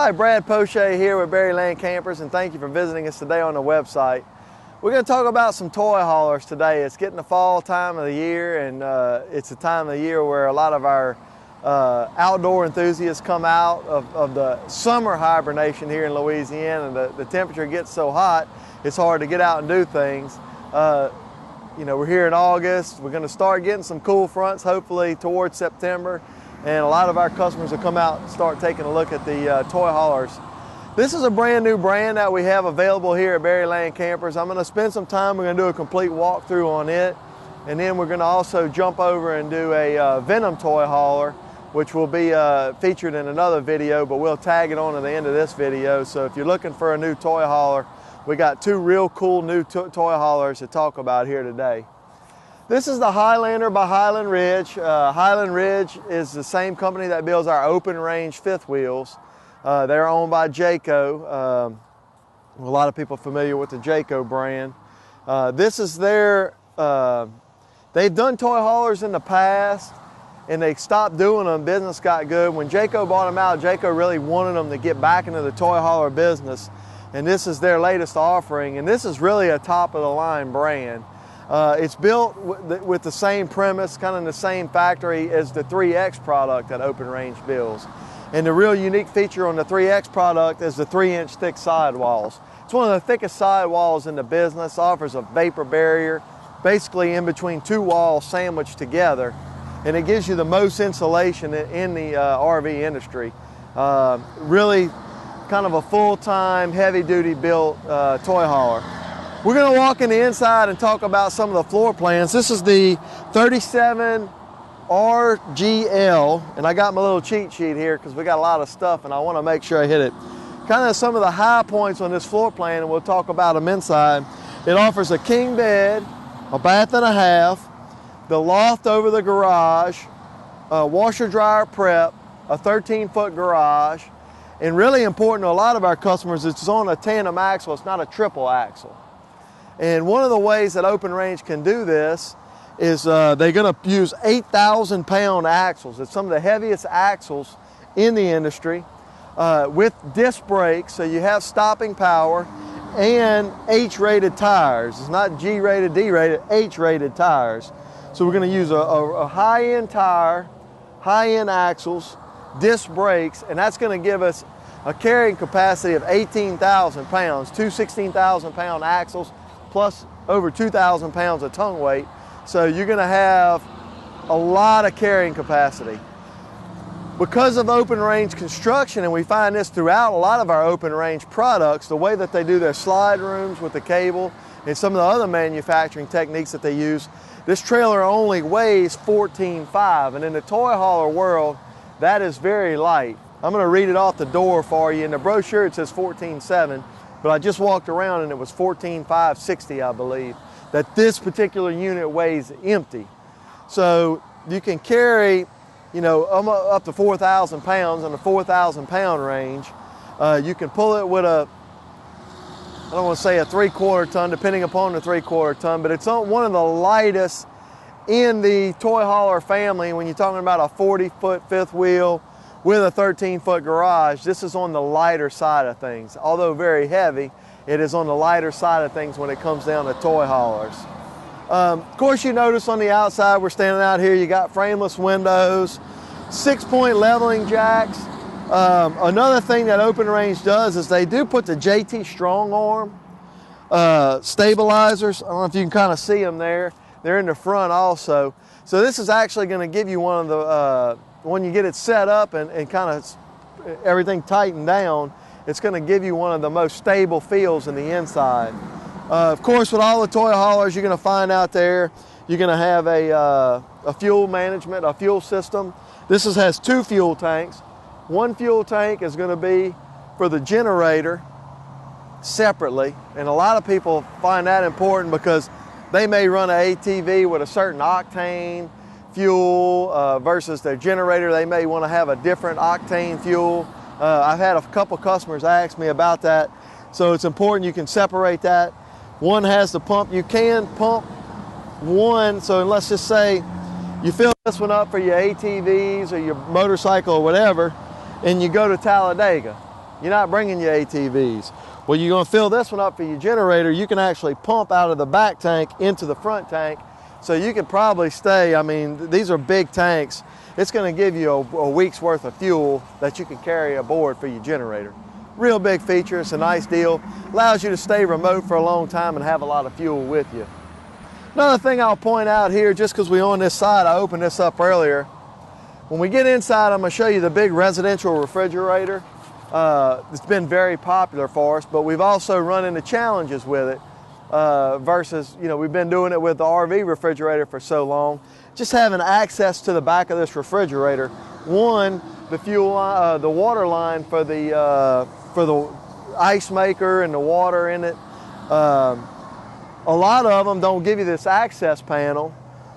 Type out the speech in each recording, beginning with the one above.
Hi, Brad Poche here with Berryland Campers, and thank you for visiting us today on the website. We're going to talk about some toy haulers today. It's getting the fall time of the year, and it's a time of the year where a lot of our outdoor enthusiasts come out of the summer hibernation here in Louisiana. The temperature gets so hot, it's hard to get out and do things. You know, we're here in August. We're going to start getting some cool fronts, hopefully towards September. And a lot of our customers will come out and start taking a look at the toy haulers. This is a brand new brand that we have available here at Berryland Campers. I'm going to spend some time, we're going to do a complete walkthrough on it. And then we're going to also jump over and do a Venom toy hauler, which will be featured in another video, but we'll tag it on at the end of this video. So if you're looking for a new toy hauler, we got two real cool new toy haulers to talk about here today. This is the Highlander by Highland Ridge. Highland Ridge is the same company that builds our open range fifth wheels. They're owned by Jayco. A lot of people are familiar with the Jayco brand. This is their, they've done toy haulers in the past and they stopped doing them. Business got good. When Jayco bought them out, Jayco really wanted them to get back into the toy hauler business. And this is their latest offering. And this is really a top of the line brand. It's built with the same premise, kind of in the same factory as the 3X product that Open Range builds. And the real unique feature on the 3X product is the 3-inch thick sidewalls. It's one of the thickest sidewalls in the business, offers a vapor barrier, basically in between two walls sandwiched together. And it gives you the most insulation in the RV industry. Really kind of a full-time, heavy-duty built toy hauler. We're going to walk in the inside and talk about some of the floor plans. This is the 37 RGL, and I got my little cheat sheet here because we got a lot of stuff and I want to make sure I hit it. Kind of some of the high points on this floor plan, and we'll talk about them inside. It offers a king bed, a bath and a half, the loft over the garage, a washer dryer prep, a 13-foot garage, and really important to a lot of our customers, it's on a tandem axle, it's not a triple axle. And one of the ways that Open Range can do this is they're going to use 8,000-pound axles. It's some of the heaviest axles in the industry with disc brakes, so you have stopping power, and H-rated tires. It's not G-rated, D-rated, H-rated tires. So we're going to use a high-end tire, high-end axles, disc brakes, and that's going to give us a carrying capacity of 18,000 pounds, two 16,000-pound axles, plus over 2,000 pounds of tongue weight. So you're going to have a lot of carrying capacity. Because of open range construction, and we find this throughout a lot of our open range products, the way that they do their slide rooms with the cable and some of the other manufacturing techniques that they use, this trailer only weighs 14.5, and in the toy hauler world, that is very light. I'm going to read it off the door for you. In the brochure it says 14.7. But I just walked around and it was 14,560, I believe, that this particular unit weighs empty. So you can carry, you know, up to 4,000 pounds in the 4,000 pound range. You can pull it with I don't want to say a 3/4 ton, depending upon the 3/4 ton, but it's one of the lightest in the toy hauler family. When you're talking about a 40-foot fifth wheel with a 13-foot garage, this is on the lighter side of things. Although very heavy, it is on the lighter side of things when it comes down to toy haulers. Of course, you notice on the outside, we're standing out here, you got frameless windows, 6-point leveling jacks. Another thing that Open Range does is they do put the JT Strong Arm stabilizers. I don't know if you can kind of see them there. They're in the front also. So this is actually going to give you one of the when you get it set up and kind of everything tightened down, it's going to give you one of the most stable feels in the inside. Of course, with all the toy haulers you're going to find out there, you're going to have a fuel management, a fuel system. This has two fuel tanks. One fuel tank is going to be for the generator separately, and a lot of people find that important because they may run an ATV with a certain octane fuel versus their generator. They may want to have a different octane fuel. I've had a couple customers ask me about that, so it's important you can separate that. One has the pump. You can pump one, so let's just say you fill this one up for your ATVs or your motorcycle or whatever, and you go to Talladega. You're not bringing your ATVs. Well, you're going to fill this one up for your generator. You can actually pump out of the back tank into the front tank. So you could probably stay, I mean, these are big tanks. It's going to give you a week's worth of fuel that you can carry aboard for your generator. Real big feature, it's a nice deal. Allows you to stay remote for a long time and have a lot of fuel with you. Another thing I'll point out here, just because we're on this side, I opened this up earlier. When we get inside, I'm going to show you the big residential refrigerator. It's been very popular for us, but we've also run into challenges with it versus, you know, we've been doing it with the RV refrigerator for so long. Just having access to the back of this refrigerator. One, the fuel, the water line for the ice maker and the water in it. A lot of them don't give you this access panel.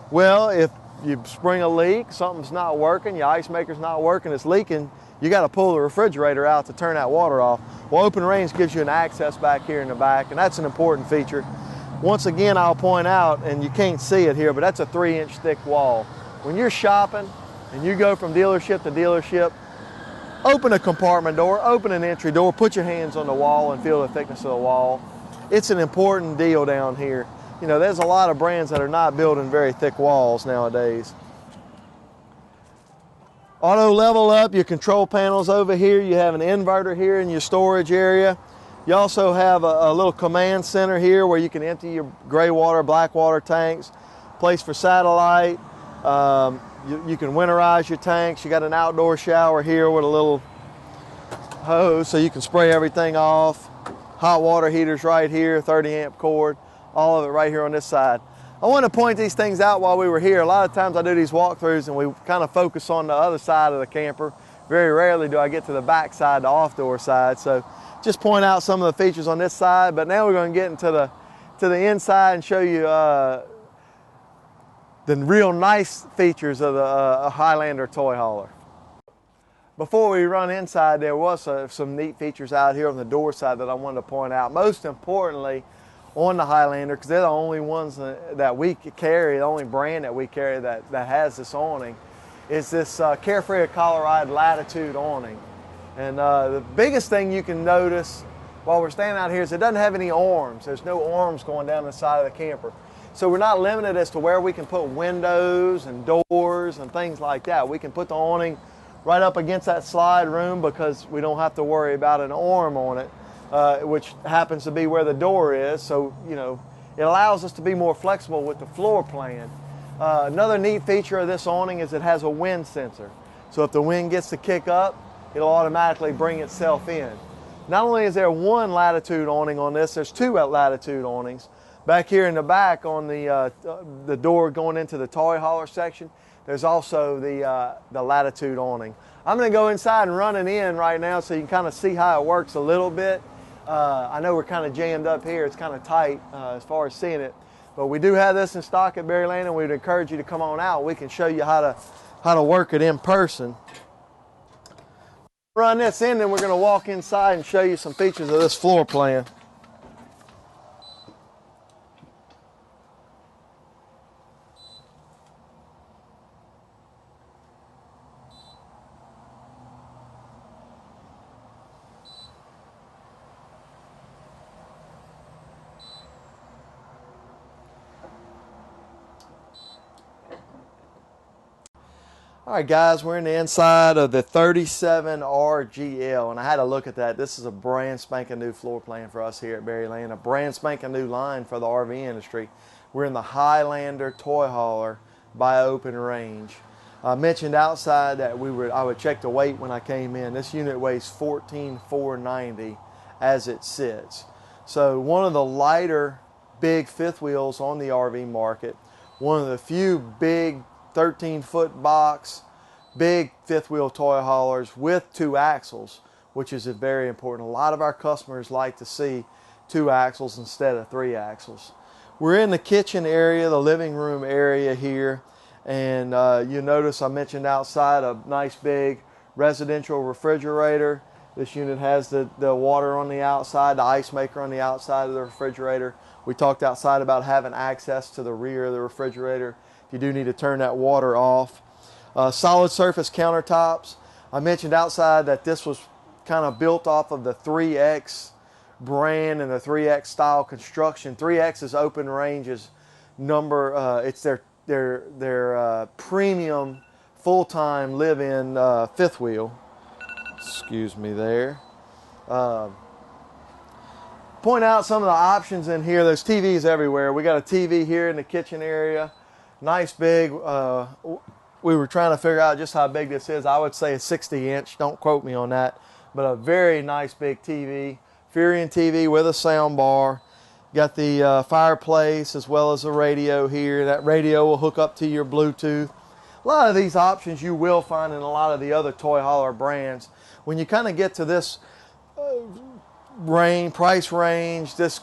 Well, if you spring a leak, something's not working, your ice maker's not working, it's leaking, you got to pull the refrigerator out to turn that water off. Well, open range gives you an access back here in the back, and that's an important feature. Once again, I'll point out, and you can't see it here, but that's a 3-inch thick wall. When you're shopping and you go from dealership to dealership, open a compartment door, open an entry door, put your hands on the wall and feel the thickness of the wall. It's an important deal down here. You know, there's a lot of brands that are not building very thick walls nowadays. Auto level up, your control panels over here. You have an inverter here in your storage area. You also have a little command center here where you can empty your gray water, black water tanks, place for satellite. You can winterize your tanks. You got an outdoor shower here with a little hose so you can spray everything off. Hot water heaters right here, 30 amp cord, all of it right here on this side. I want to point these things out while we were here. A lot of times I do these walkthroughs and we kind of focus on the other side of the camper. Very rarely do I get to the back side, the off-door side. So just point out some of the features on this side, but now we're going to get into the inside and show you the real nice features of the Highlander toy hauler. Before we run inside, there was some neat features out here on the door side that I wanted to point out. Most importantly, on the Highlander, because they're the only ones that we carry, the only brand that we carry that has this awning, is this Carefree Colorado Latitude awning. And the biggest thing you can notice while we're standing out here is it doesn't have any arms. There's no arms going down the side of the camper. So we're not limited as to where we can put windows and doors and things like that. We can put the awning right up against that slide room because we don't have to worry about an arm on it, which happens to be where the door is. So, you know, it allows us to be more flexible with the floor plan. Another neat feature of this awning is it has a wind sensor. So if the wind gets to kick up, it'll automatically bring itself in. Not only is there one latitude awning on this, there's two latitude awnings. Back here in the back on the door going into the toy hauler section, there's also the latitude awning. I'm going to go inside and run it in right now so you can kind of see how it works a little bit. I know we're kind of jammed up here. It's kind of tight as far as seeing it. But we do have this in stock at Berryland, and we'd encourage you to come on out. We can show you how to work it in person. Run this in, then we're going to walk inside and show you some features of this floor plan. All right, guys, we're in the inside of the 37 RGL, and I had to look at that. This is a brand spanking new floor plan for us here at Berryland, a brand spanking new line for the RV industry. We're in the Highlander toy hauler by open range. I mentioned outside that I would check the weight when I came in. This unit weighs 14,490 as it sits. So one of the lighter big fifth wheels on the RV market, one of the few big 13-foot box, big fifth wheel toy haulers with 2 axles, which is very important. A lot of our customers like to see 2 axles instead of 3 axles. We're in the kitchen area, the living room area here, and you notice I mentioned outside a nice big residential refrigerator. This unit has the water on the outside, the ice maker on the outside of the refrigerator. We talked outside about having access to the rear of the refrigerator if you do need to turn that water off. Solid surface countertops. I mentioned outside that this was kind of built off of the 3X brand and the 3X style construction. 3X is Open Range's number. It's their premium full-time live-in fifth wheel. Excuse me there. Point out some of the options in here. There's TVs everywhere. We got a TV here in the kitchen area. Nice big. We were trying to figure out just how big this is. I would say a 60-inch. Don't quote me on that. But a very nice big TV. Furion TV with a sound bar. Got the fireplace as well as a radio here. That radio will hook up to your Bluetooth. A lot of these options you will find in a lot of the other toy hauler brands. When you kind of get to this price range, this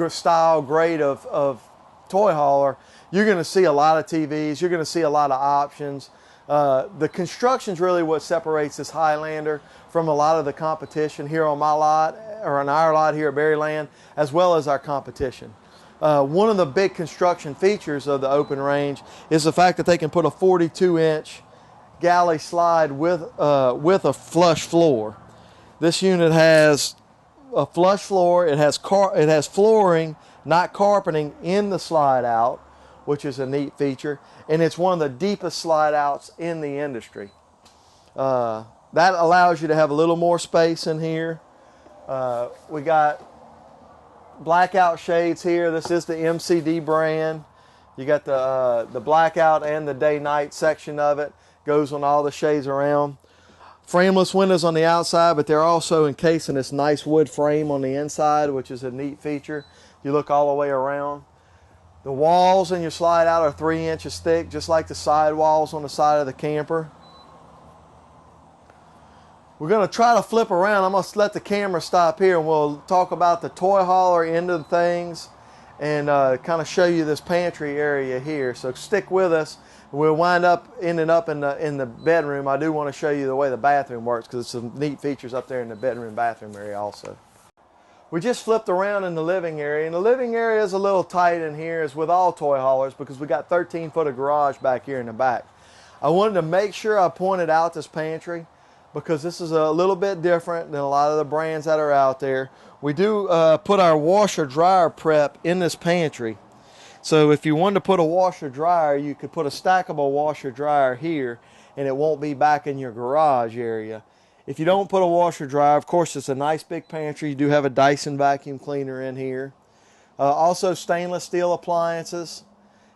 style grade of toy hauler, you're going to see a lot of TVs. You're going to see a lot of options. The construction's really what separates this Highlander from a lot of the competition here on my lot, or on our lot here at Berryland, as well as our competition. One of the big construction features of the Open Range is the fact that they can put a 42-inch galley slide with a flush floor. This unit has a flush floor. It has flooring, not carpeting, in the slide out, which is a neat feature, and it's one of the deepest slide outs in the industry. That allows you to have a little more space in here. We got blackout shades here. This is the MCD brand. You got the blackout and the day-night section of it. Goes on all the shades around. Frameless windows on the outside, but they're also encased in this nice wood frame on the inside, which is a neat feature. You look all the way around. The walls in your slide out are 3 inches thick, just like the side walls on the side of the camper. We're going to try to flip around. I'm going to let the camera stop here, and we'll talk about the toy hauler end of things and kind of show you this pantry area here. So stick with us. We'll wind up ending up in the bedroom. I do want to show you the way the bathroom works, because there's some neat features up there in the bedroom bathroom area also. We just flipped around in the living area, and the living area is a little tight in here, as with all toy haulers, because we got 13 foot of garage back here in the back. I wanted to make sure I pointed out this pantry, because this is a little bit different than a lot of the brands that are out there. We do put our washer dryer prep in this pantry. So if you wanted to put a washer dryer, you could put a stackable washer dryer here, and it won't be back in your garage area. If you don't put a washer dryer, of course, it's a nice big pantry. You do have a Dyson vacuum cleaner in here. Also stainless steel appliances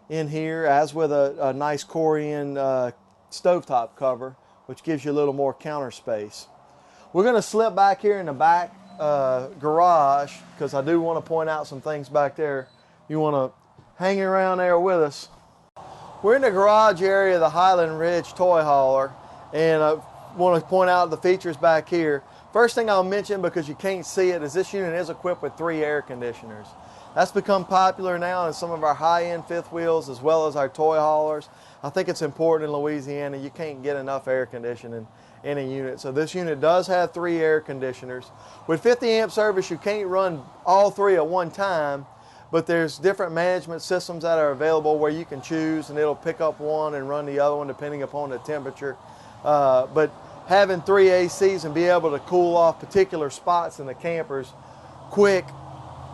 in here, as with a nice Corian stovetop cover, which gives you a little more counter space. We're going to slip back here in the back garage, because I do want to point out some things back there. You want to hang around there with us. We're in the garage area of the Highland Ridge toy hauler, and I want to point out the features back here. First thing I'll mention, because you can't see it, is this unit is equipped with 3 air conditioners. That's become popular now in some of our high-end fifth wheels as well as our toy haulers. I think it's important in Louisiana. You can't get enough air conditioning in a unit. So this unit does have 3 air conditioners. With 50 amp service, you can't run all 3 at one time, but there's different management systems that are available where you can choose, and it'll pick up one and run the other one depending upon the temperature. But having 3 ACs and be able to cool off particular spots in the campers quick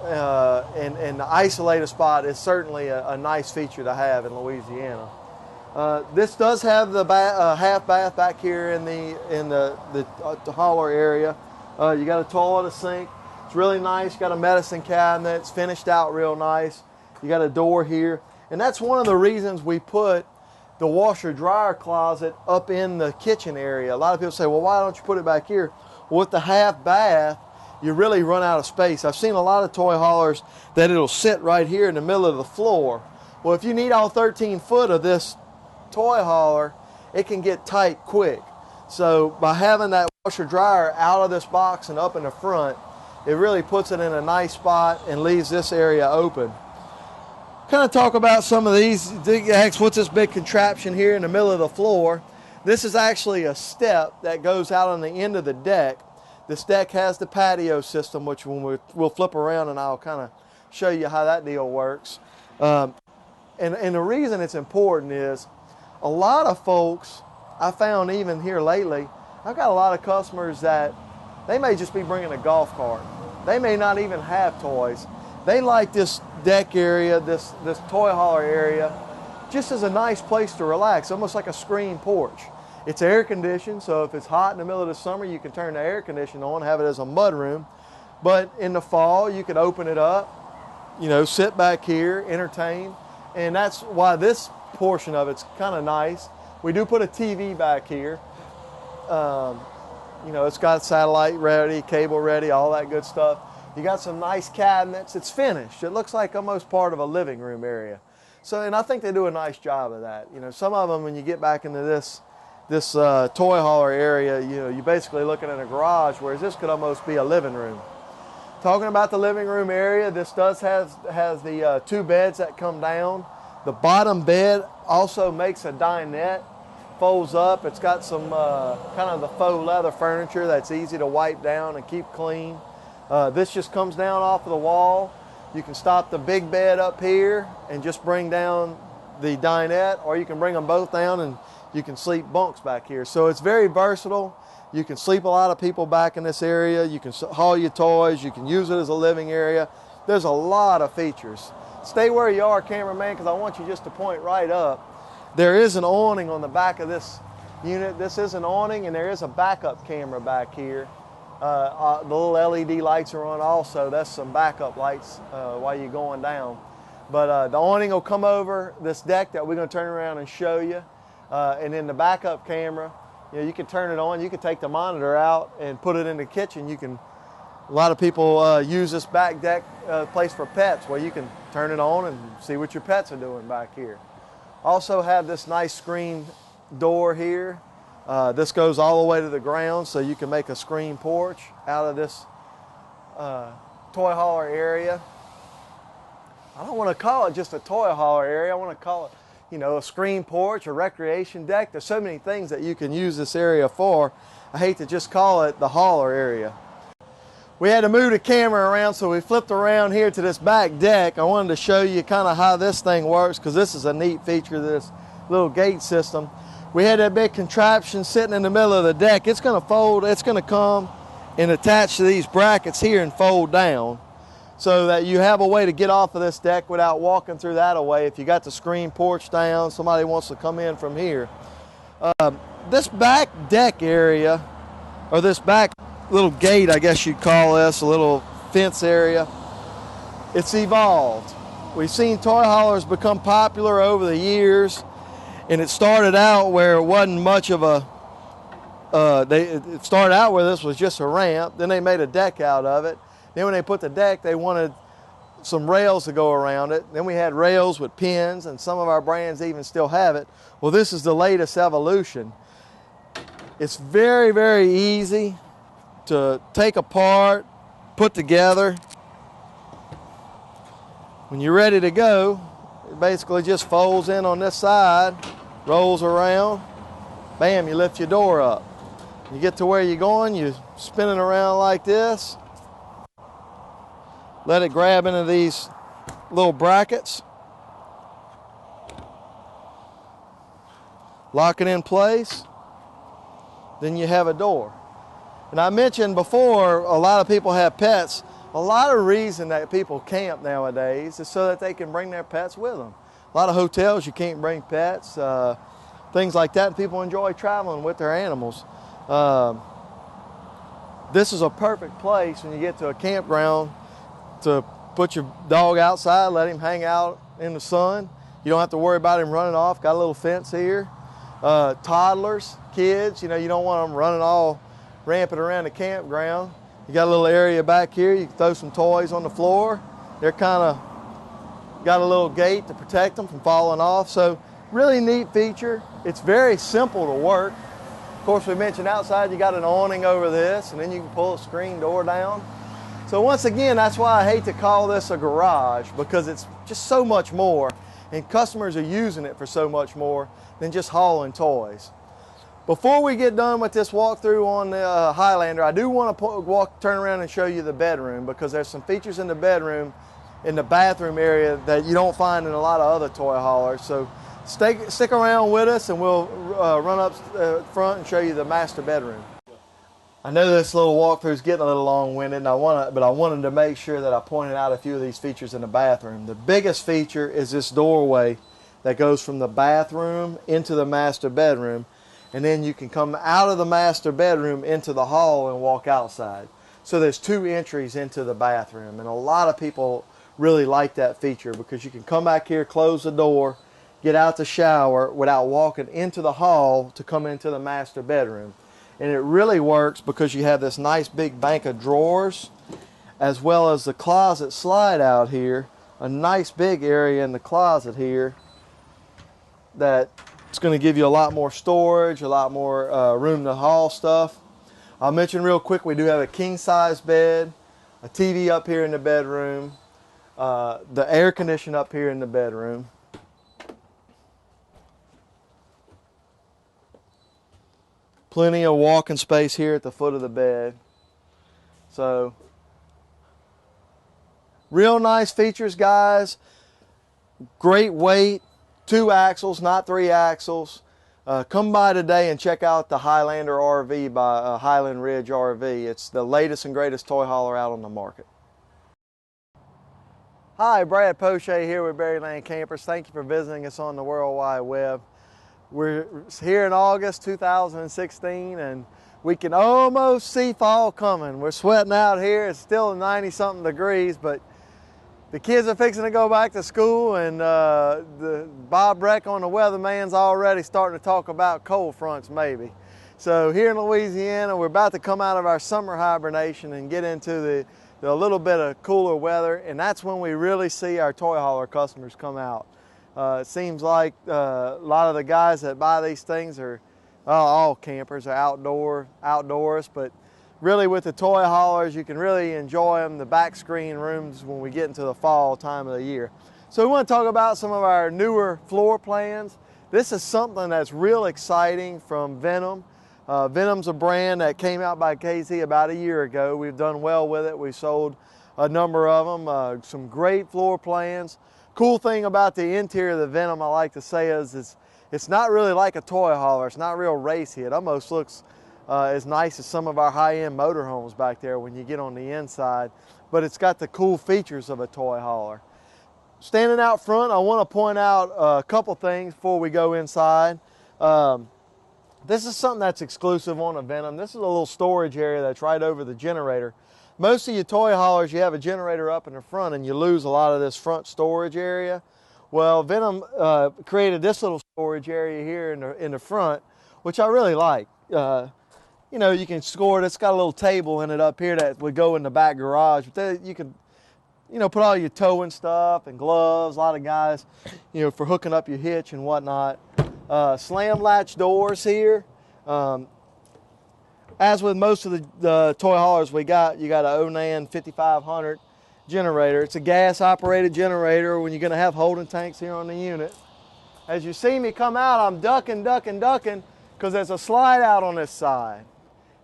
and isolate a spot is certainly a nice feature to have in Louisiana. This does have the half bath back here in the hauler area. You got a toilet, a sink. It's really nice. Got a medicine cabinet. It's finished out real nice. You got a door here, and that's one of the reasons we put the washer dryer closet up in the kitchen area. A lot of people say, well, why don't you put it back here? Well, with the half bath, you really run out of space. I've seen a lot of toy haulers that it'll sit right here in the middle of the floor. Well, if you need all 13 foot of this toy hauler, it can get tight quick. So by having that washer dryer out of this box and up in the front, it really puts it in a nice spot and leaves this area open. Kind of talk about some of these. What's this big contraption here in the middle of the floor? This is actually a step that goes out on the end of the deck. This deck has the patio system, which we'll flip around and I'll kind of show you how that deal works. And the reason it's important is a lot of folks, I found even here lately, I've got a lot of customers that They may just be bringing a golf cart. They may not even have toys. They like this deck area, this toy hauler area, just as a nice place to relax, almost like a screen porch. It's air conditioned, so if it's hot in the middle of the summer, you can turn the air conditioning on, have it as a mud room. But in the fall, you could open it up, you know, sit back here, entertain. And that's why this portion of it's kind of nice. We do put a TV back here. You know, it's got satellite ready, cable ready, all that good stuff. You got some nice cabinets. It's finished. It looks like almost part of a living room area. So, and I think they do a nice job of that. You know, some of them, when you get back into this toy hauler area, you know, you're basically looking at a garage, whereas this could almost be a living room. Talking about the living room area, this does has the 2 beds that come down. The bottom bed also makes a dinette, folds up. It's got some kind of the faux leather furniture that's easy to wipe down and keep clean. This just comes down off of the wall. You can stop the big bed up here and just bring down the dinette, or you can bring them both down and you can sleep bunks back here. So it's very versatile. You can sleep a lot of people back in this area. You can haul your toys. You can use it as a living area. There's a lot of features. Stay where you are, cameraman, because I want you just to point right up. There is an awning on the back of this unit. This is an awning, and there is a backup camera back here. The little LED lights are on also. That's some backup lights while you're going down. But the awning will come over this deck that we're going to turn around and show you. And then the backup camera, you know, you can turn it on. You can take the monitor out and put it in the kitchen. A lot of people use this back deck place for pets, where you can turn it on and see what your pets are doing back here. Also have this nice screen door here. This goes all the way to the ground, so you can make a screen porch out of this toy hauler area. I don't want to call it just a toy hauler area. I want to call it, you know, a screen porch, a recreation deck. There's so many things that you can use this area for. I hate to just call it the hauler area. We had to move the camera around, so we flipped around here to this back deck. I wanted to show you kind of how this thing works, because this is a neat feature of this little gate system. We had that big contraption sitting in the middle of the deck. It's going to fold, it's going to come and attach to these brackets here and fold down, so that you have a way to get off of this deck without walking through that away. If you got the screen porch down, somebody wants to come in from here. This back deck area, or this back little gate, I guess you'd call this, a little fence area, it's evolved. We've seen toy haulers become popular over the years, and it started out where it wasn't much of a, it started out where this was just a ramp, then they made a deck out of it. Then when they put the deck, they wanted some rails to go around it. Then we had rails with pins, and some of our brands even still have it. Well, this is the latest evolution. It's very, very easy to take apart, put together. When you're ready to go, it basically just folds in on this side, rolls around, bam, you lift your door up. You get to where you're going, you spin it around like this, let it grab into these little brackets, lock it in place, then you have a door. And I mentioned before, a lot of people have pets. A lot of reason that people camp nowadays is so that they can bring their pets with them. A lot of hotels, you can't bring pets, things like that, and people enjoy traveling with their animals. This is a perfect place when you get to a campground to put your dog outside, let him hang out in the sun. You don't have to worry about him running off. Got a little fence here. Toddlers, kids, you know, you don't want them running all rampant around the campground. You got a little area back here. You can throw some toys on the floor. They're kind of got a little gate to protect them from falling off. So really neat feature. It's very simple to work. Of course, we mentioned outside you got an awning over this, and then you can pull a screen door down. So once again, that's why I hate to call this a garage, because it's just so much more, and customers are using it for so much more than just hauling toys. Before we get done with this walkthrough on the Highlander, I do want to turn around and show you the bedroom, because there's some features in the bedroom, in the bathroom area, that you don't find in a lot of other toy haulers. So stick around with us, and we'll run up front and show you the master bedroom. I know this little walkthrough is getting a little long-winded, and I wanted to make sure that I pointed out a few of these features in the bathroom. The biggest feature is this doorway that goes from the bathroom into the master bedroom, and then you can come out of the master bedroom into the hall and walk outside. So there's two entries into the bathroom, and a lot of people really like that feature because you can come back here, close the door, get out the shower without walking into the hall to come into the master bedroom. And it really works because you have this nice big bank of drawers, as well as the closet slide out here, a nice big area in the closet here that it's going to give you a lot more storage, a lot more room to haul stuff. I'll mention real quick, we do have a king size bed, a TV up here in the bedroom, the air conditioner up here in the bedroom. Plenty of walking space here at the foot of the bed. So, real nice features, guys. Great weight, 2 axles, not 3 axles. Come by today and check out the Highlander RV by Highland Ridge RV. It's the latest and greatest toy hauler out on the market. Hi, Brad Poche here with Berryland Campers. Thank you for visiting us on the World Wide Web. We're here in August 2016 and we can almost see fall coming. We're sweating out here. It's still 90-something degrees, but the kids are fixing to go back to school, and the Bob Breck on the weatherman's already starting to talk about cold fronts maybe. So here in Louisiana, we're about to come out of our summer hibernation and get into the little bit of cooler weather, and that's when we really see our toy hauler customers come out. It seems like a lot of the guys that buy these things are, all campers are outdoors, but really with the toy haulers, you can really enjoy them, the back screen rooms, when we get into the fall time of the year. So we want to talk about some of our newer floor plans. This is something that's real exciting from Venom. Venom's a brand that came out by KZ about a year ago. We've done well with it. We sold a number of them, some great floor plans. Cool thing about the interior of the Venom, I like to say, is it's not really like a toy hauler. It's not real racy. It almost looks as nice as some of our high-end motorhomes back there when you get on the inside, but it's got the cool features of a toy hauler. Standing out front, I want to point out a couple things before we go inside. This is something that's exclusive on a Venom. This is a little storage area that's right over the generator. Most of your toy haulers, you have a generator up in the front and you lose a lot of this front storage area. Well, Venom created this little storage area here in the front, which I really like. You know, you can store it. It's got a little table in it up here that would go in the back garage. But you can, you know, put all your towing stuff and gloves. A lot of guys, you know, for hooking up your hitch and whatnot. Slam latch doors here. As with most of the toy haulers we got, you got a Onan 5500 generator. It's a gas operated generator when you're going to have holding tanks here on the unit. As you see me come out, I'm ducking because there's a slide out on this side.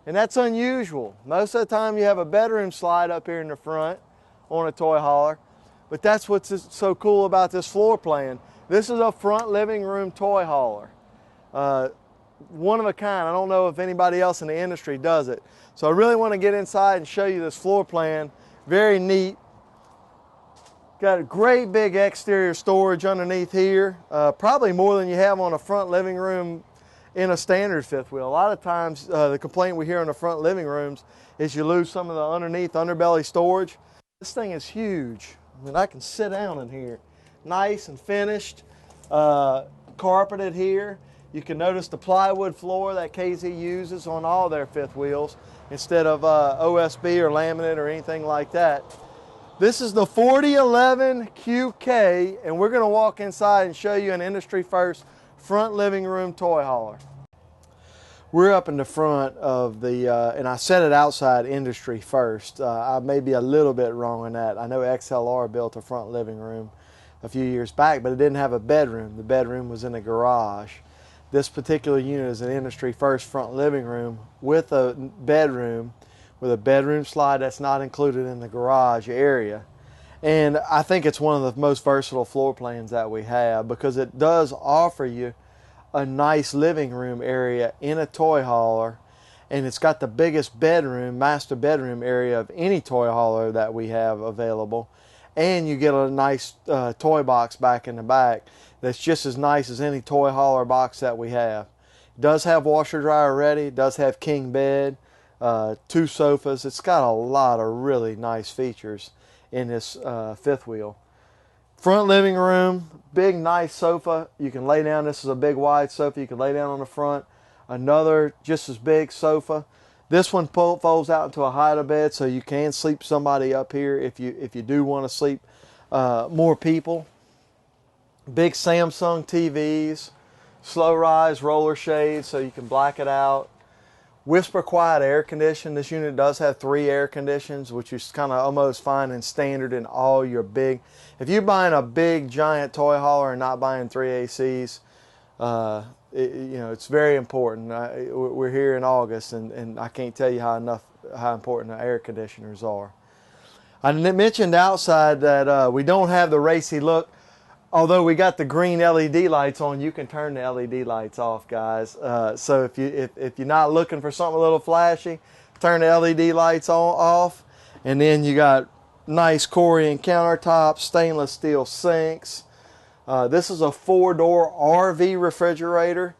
And that's unusual. Most of the time you have a bedroom slide up here in the front on a toy hauler, but that's what's so cool about this floor plan. This is a front living room toy hauler. One of a kind. I don't know if anybody else in the industry does it. So I really want to get inside and show you this floor plan. Very neat. Got a great big exterior storage underneath here. Probably more than you have on a front living room in a standard fifth wheel. A lot of times the complaint we hear in the front living rooms is you lose some of the underneath underbelly storage. This thing is huge. I mean, I can sit down in here. Nice and finished. Carpeted here. You can notice the plywood floor that KZ uses on all their fifth wheels instead of OSB or laminate or anything like that. This is the 4011 QK, and we're going to walk inside and show you an industry first front living room toy hauler. We're up in the front of the, and I said it outside industry first. I may be a little bit wrong on that. I know XLR built a front living room a few years back, but it didn't have a bedroom. The bedroom was in a garage. This particular unit is an industry first front living room with a bedroom slide that's not included in the garage area. And I think it's one of the most versatile floor plans that we have because it does offer you a nice living room area in a toy hauler. and it's got the biggest bedroom, master bedroom area of any toy hauler that we have available. And you get a nice toy box back in the back that's just as nice as any toy hauler box that we have. It does have washer dryer ready. It does have king bed, 2 sofas. It's got a lot of really nice features in this fifth wheel. Front living room, big nice sofa. You can lay down. This is a big wide sofa. You can lay down on the front. Another just as big sofa. This one folds out into a hide bed, so you can sleep somebody up here if you do want to sleep more people. Big Samsung TVs, slow rise roller shades so you can black it out. Whisper quiet air condition. This unit does have 3 air conditions, which is kind of almost fine and standard in all your big. If you're buying a big giant toy hauler and not buying 3 ACs, it's very important. We're here in August, and I can't tell you how important the air conditioners are. I mentioned outside that we don't have the racy look. Although we got the green LED lights on, you can turn the LED lights off, guys. So if you're not looking for something a little flashy, turn the LED lights off, and then you got nice Corian countertops, stainless steel sinks. This is a 4-door RV refrigerator,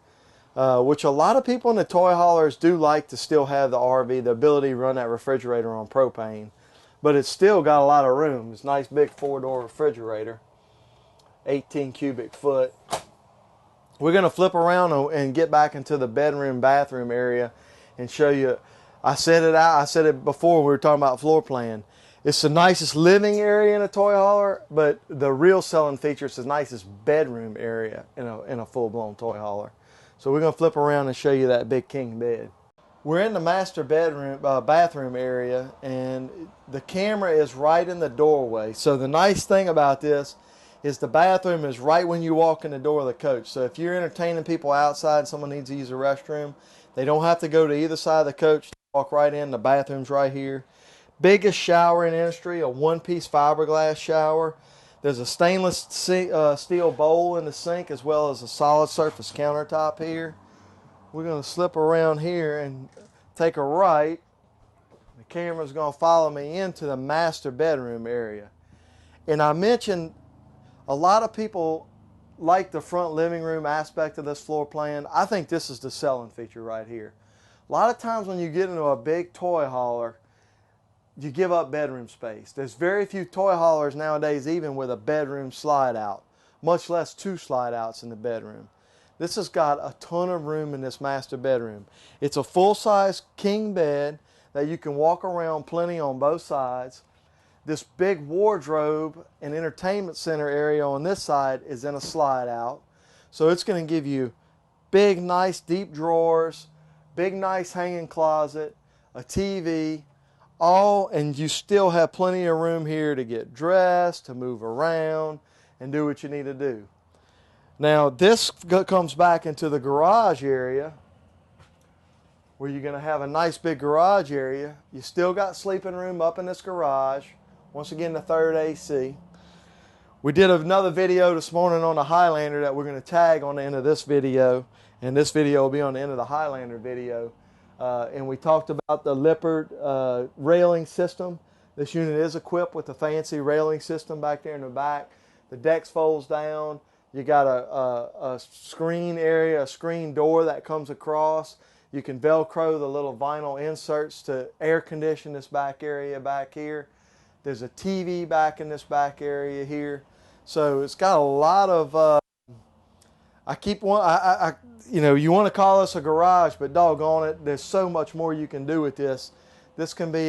which a lot of people in the toy haulers do like to still have the RV, the ability to run that refrigerator on propane. But it's still got a lot of room. It's a nice big 4-door refrigerator, 18 cubic foot. We're going to flip around and get back into the bedroom, bathroom area and show you. I said it before we were talking about floor plan. It's the nicest living area in a toy hauler, but the real selling feature is the nicest bedroom area in a full-blown toy hauler. So we're going to flip around and show you that big king bed. We're in the master bedroom, bathroom area, and the camera is right in the doorway. So the nice thing about this is the bathroom is right when you walk in the door of the coach. So if you're entertaining people outside and someone needs to use the restroom, they don't have to go to either side of the coach. Walk right in. The bathroom's right here. Biggest shower in industry, a 1-piece fiberglass shower. There's a stainless steel bowl in the sink as well as a solid surface countertop here. We're going to slip around here and take a right. The camera's going to follow me into the master bedroom area. And I mentioned a lot of people like the front living room aspect of this floor plan. I think this is the selling feature right here. A lot of times when you get into a big toy hauler, you give up bedroom space. There's very few toy haulers nowadays even with a bedroom slide out, much less 2 slide outs in the bedroom. This has got a ton of room in this master bedroom. It's a full-size king bed that you can walk around plenty on both sides. This big wardrobe and entertainment center area on this side is in a slide out. So it's going to give you big, nice, deep drawers, big, nice hanging closet, a TV, and you still have plenty of room here to get dressed, to move around, and do what you need to do. Now this comes back into the garage area where you're going to have a nice big garage area. You still got sleeping room up in this garage. Once again, the 3rd AC. We did another video this morning on the Highlander that we're going to tag on the end of this video, and this video will be on the end of the Highlander video. And we talked about the Lippert railing system. This unit is equipped with a fancy railing system back there in the back. The deck folds down. You got a screen area, a screen door that comes across. You can Velcro the little vinyl inserts to air condition this back area back here. There's a TV back in this back area here. So it's got a lot of, you want to call this a garage, but doggone it, there's so much more you can do with this. This can be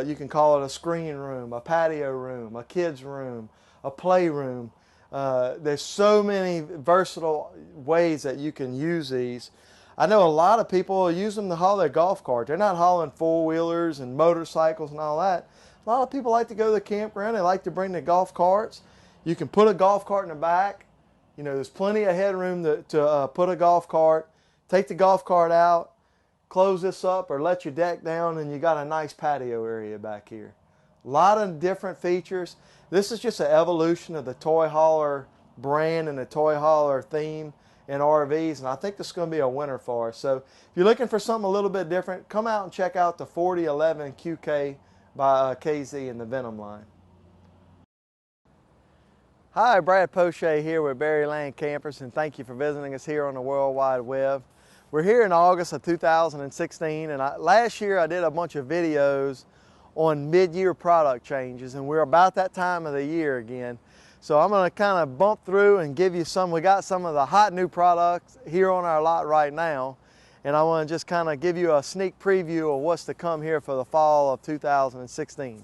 you can call it a screen room, a patio room, a kid's room, a playroom. There's so many versatile ways that you can use these. I know a lot of people use them to haul their golf cart. They're not hauling 4-wheelers and motorcycles and all that. A lot of people like to go to the campground. They like to bring their golf carts. You can put a golf cart in the back. You know, there's plenty of headroom to put a golf cart. Take the golf cart out, close this up, or let your deck down, and you got a nice patio area back here. A lot of different features. This is just an evolution of the toy hauler brand and the toy hauler theme and RVs, and I think this is going to be a winner for us. So if you're looking for something a little bit different, come out and check out the 4011 QK by KZ in the Venom line. Hi, Brad Poche here with Berryland Campers, and thank you for visiting us here on the World Wide Web. We're here in August of 2016, and last year I did a bunch of videos on mid-year product changes, and we're about that time of the year again. So I'm going to kind of bump through and give you some. We got some of the hot new products here on our lot right now, and I want to just kind of give you a sneak preview of what's to come here for the fall of 2016.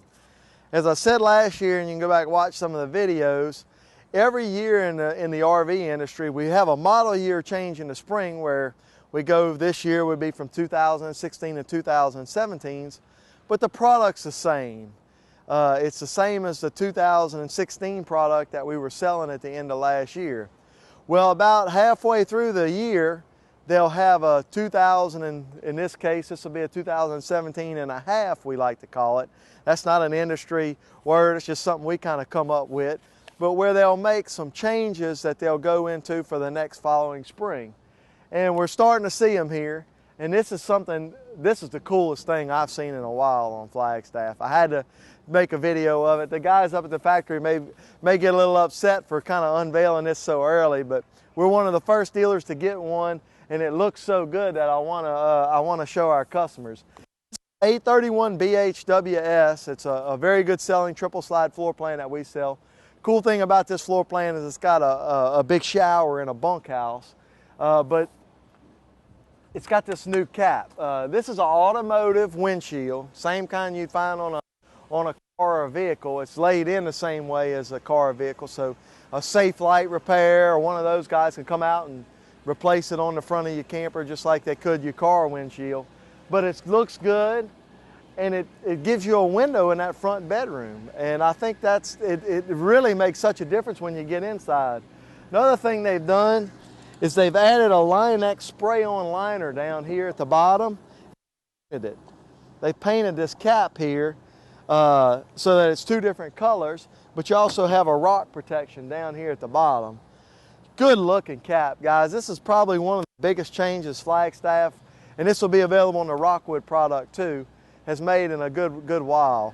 As I said last year, and you can go back and watch some of the videos, every year in the RV industry, we have a model year change in the spring where we go, this year would be from 2016 to 2017's, but the product's the same. It's the same as the 2016 product that we were selling at the end of last year. Well, about halfway through the year, they'll have a 2000, and in this case, this will be a 2017 and a half, we like to call it. That's not an industry word, it's just something we kind of come up with, but where they'll make some changes that they'll go into for the next following spring. And we're starting to see them here, and this is the coolest thing I've seen in a while on Flagstaff. I had to make a video of it. The guys up at the factory may get a little upset for kind of unveiling this so early, but we're one of the first dealers to get one, and it looks so good that I want to show our customers. 831 BHWS. It's a very good selling triple slide floor plan that we sell. Cool thing about this floor plan is it's got a big shower in a bunkhouse, but it's got this new cap. This is an automotive windshield, same kind you'd find on a car or vehicle. It's laid in the same way as a car or vehicle, so a Safe Light Repair or one of those guys can come out and replace it on the front of your camper just like they could your car windshield. But it looks good, and it gives you a window in that front bedroom, and I think it really makes such a difference when you get inside. Another thing they've done is they've added a Line-X spray-on liner down here at the bottom. They painted this cap here so that it's two different colors, but you also have a rock protection down here at the bottom. Good looking cap, guys. This is probably one of the biggest changes Flagstaff, and this will be available on the Rockwood product too, has made in a good while.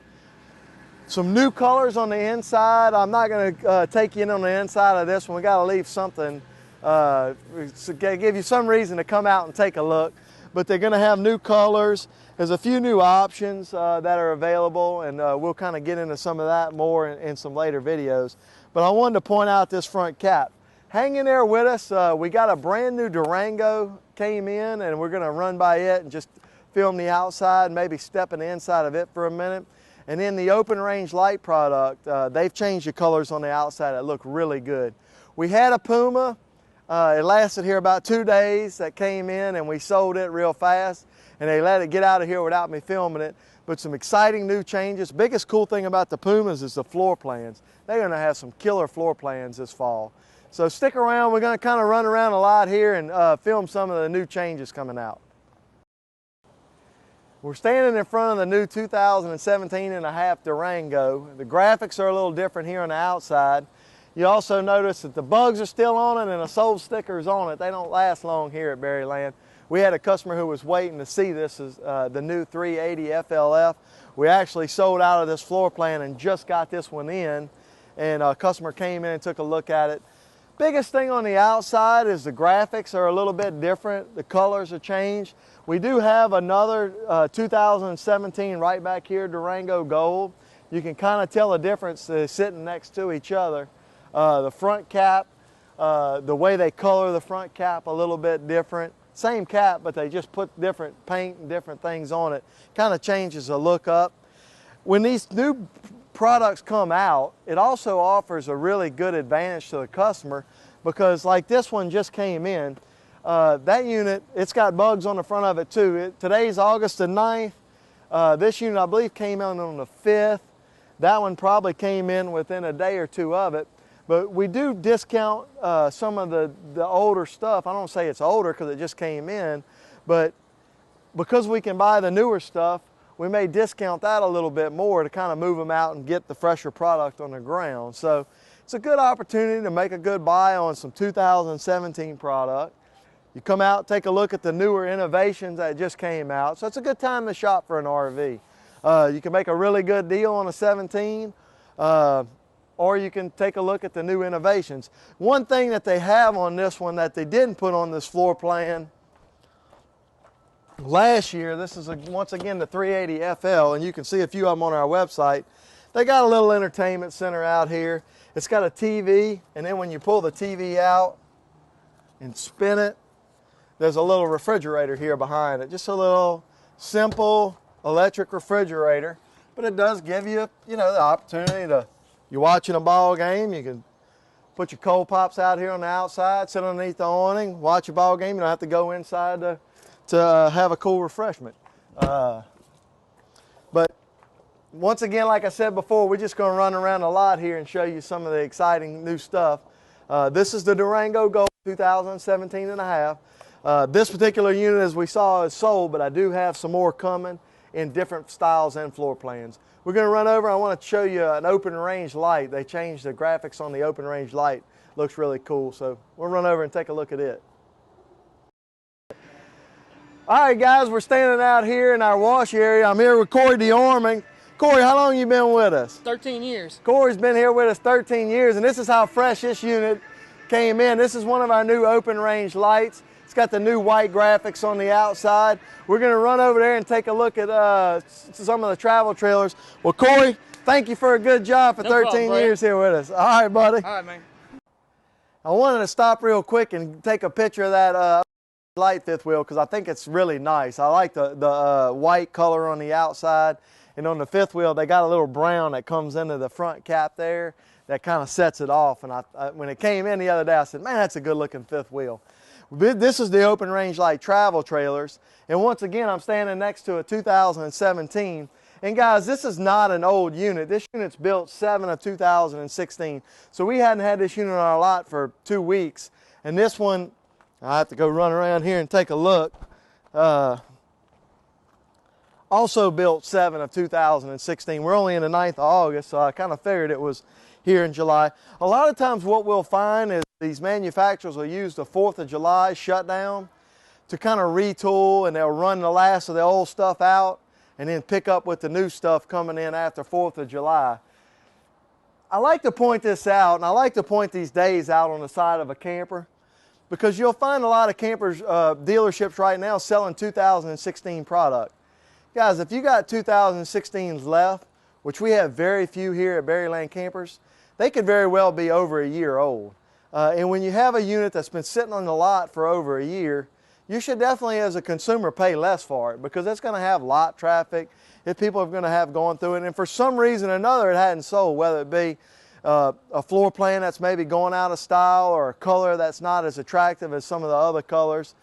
Some new colors on the inside. I'm not going to take you in on the inside of this one. We got to leave something to give you some reason to come out and take a look. But they're going to have new colors. There's a few new options that are available, and we'll kind of get into some of that more in some later videos. But I wanted to point out this front cap. Hang in there with us. We got a brand new Durango came in, and we're going to run by it and just film the outside, maybe step in the inside of it for a minute. And then the open range light product, they've changed the colors on the outside that look really good. We had a Puma. It lasted here about 2 days. That came in, and we sold it real fast, and they let it get out of here without me filming it. But some exciting new changes. Biggest cool thing about the Pumas is the floor plans. They're going to have some killer floor plans this fall. So stick around. We're going to kind of run around a lot here and film some of the new changes coming out. We're standing in front of the new 2017 and a half Durango. The graphics are a little different here on the outside. You also notice that the bugs are still on it and the sold stickers on it. They don't last long here at Berryland. We had a customer who was waiting to see this as the new 380 FLF. We actually sold out of this floor plan and just got this one in, and a customer came in and took a look at it. Biggest thing on the outside is the graphics are a little bit different. The colors are changed. We do have another 2017 right back here, Durango Gold. You can kind of tell the difference sitting next to each other. The front cap, the way they color the front cap a little bit different. Same cap, but they just put different paint and different things on it. Kind of changes the look up. When these new products come out, it also offers a really good advantage to the customer, because like this one just came in. That unit, it's got bugs on the front of it too. Today's August the 9th. This unit I believe came in on the 5th. That one probably came in within a day or two of it. But we do discount some of the older stuff. I don't say it's older because it just came in, but because we can buy the newer stuff, we may discount that a little bit more to kind of move them out and get the fresher product on the ground. So it's a good opportunity to make a good buy on some 2017 product. You come out, take a look at the newer innovations that just came out. So it's a good time to shop for an RV. You can make a really good deal on a 17, or you can take a look at the new innovations. One thing that they have on this one that they didn't put on this floor plan last year, this is once again the 380 FL, and you can see a few of them on our website. They got a little entertainment center out here. It's got a TV, and then when you pull the TV out and spin it, there's a little refrigerator here behind it. Just a little simple electric refrigerator, but it does give you, the opportunity to, you're watching a ball game, you can put your cold pops out here on the outside, sit underneath the awning, watch a ball game. You don't have to go inside to have a cool refreshment. But once again, like I said before, we're just going to run around a lot here and show you some of the exciting new stuff. This is the Durango Gold 2017 and a half. This particular unit, as we saw, is sold, but I do have some more coming in different styles and floor plans. We're going to run over. I want to show you an open range light. They changed the graphics on the open range light. Looks really cool. So we'll run over and take a look at it. All right, guys, we're standing out here in our wash area. I'm here with Corey DeOrming. Corey, how long have you been with us? 13 years. Corey's been here with us 13 years, and this is how fresh this unit came in. This is one of our new open range lights. It's got the new white graphics on the outside. We're going to run over there and take a look at some of the travel trailers. Well, Corey, thank you for a good job for 13 years here with us. All right, buddy. All right, man. I wanted to stop real quick and take a picture of that light fifth wheel because I think it's really nice. I like the white color on the outside, and on the fifth wheel they got a little brown that comes into the front cap there that kind of sets it off. And when it came in the other day, I said, man, that's a good looking fifth wheel. This is the open range light travel trailers, and once again I'm standing next to a 2017. And guys, this is not an old unit. This unit's built 7 of 2016, so we hadn't had this unit on our lot for 2 weeks. And this one, I have to go run around here and take a look. Also built 7 of 2016. We're only in the 9th of August, so I kind of figured it was here in July. A lot of times what we'll find is these manufacturers will use the 4th of July shutdown to kind of retool, and they'll run the last of the old stuff out and then pick up with the new stuff coming in after 4th of July. I like to point this out, and I like to point these days out on the side of a camper, because you'll find a lot of campers, dealerships right now selling 2016 product. Guys, if you got 2016s left, which we have very few here at Berryland Campers, they could very well be over a year old. And when you have a unit that's been sitting on the lot for over a year, you should definitely, as a consumer, pay less for it, because it's going to have lot traffic that people are going to have going through it. And for some reason or another, it hadn't sold, whether it be a floor plan that's maybe going out of style, or a color that's not as attractive as some of the other colors.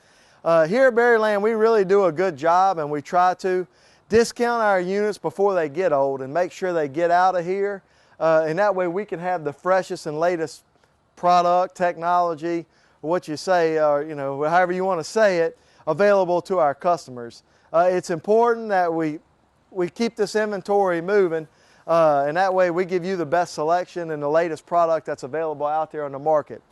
Here at Berryland, we really do a good job, and we try to discount our units before they get old and make sure they get out of here. And that way we can have the freshest and latest product, technology, what you say, or however you want to say it, available to our customers. It's important that we keep this inventory moving, and that way we give you the best selection and the latest product that's available out there on the market.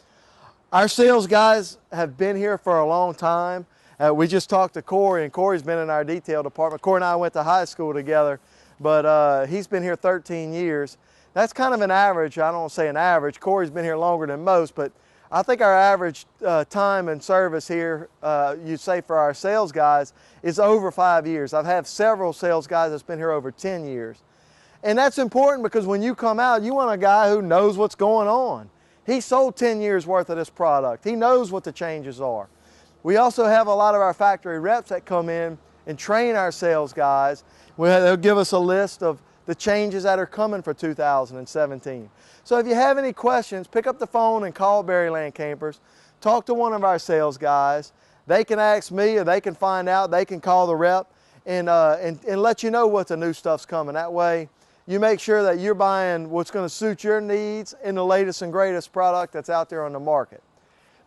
Our sales guys have been here for a long time. We just talked to Corey, and Corey's been in our detail department. Corey and I went to high school together, but he's been here 13 years. That's kind of an average. I don't want to say an average. Corey's been here longer than most, but I think our average time and service here, you'd say for our sales guys, is over 5 years. I've had several sales guys that's been here over 10 years. And that's important, because when you come out, you want a guy who knows what's going on. He sold 10 years worth of this product. He knows what the changes are. We also have a lot of our factory reps that come in and train our sales guys. They'll give us a list of the changes that are coming for 2017. So if you have any questions, pick up the phone and call Berryland Campers. Talk to one of our sales guys. They can ask me, or they can find out. They can call the rep and let you know what the new stuff's coming. That way you make sure that you're buying what's going to suit your needs and the latest and greatest product that's out there on the market.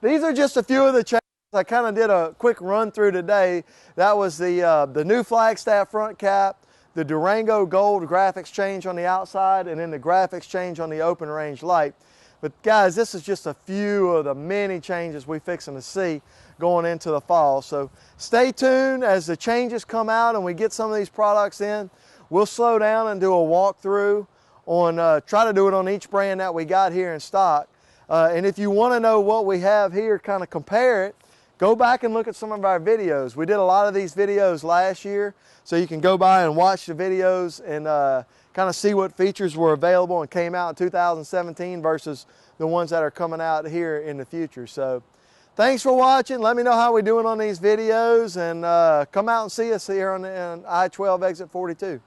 These are just a few of the changes. I kind of did a quick run through today. That was the new Flagstaff front cap, the Durango gold graphics change on the outside, and then the graphics change on the open range light. But guys, this is just a few of the many changes we're fixing to see going into the fall. So stay tuned as the changes come out and we get some of these products in. We'll slow down and do a walkthrough on, try to do it on each brand that we got here in stock. And if you want to know what we have here, kind of compare it, go back and look at some of our videos. We did a lot of these videos last year, so you can go by and watch the videos and kind of see what features were available and came out in 2017 versus the ones that are coming out here in the future. So thanks for watching. Let me know how we're doing on these videos, and come out and see us here on I-12 exit 42.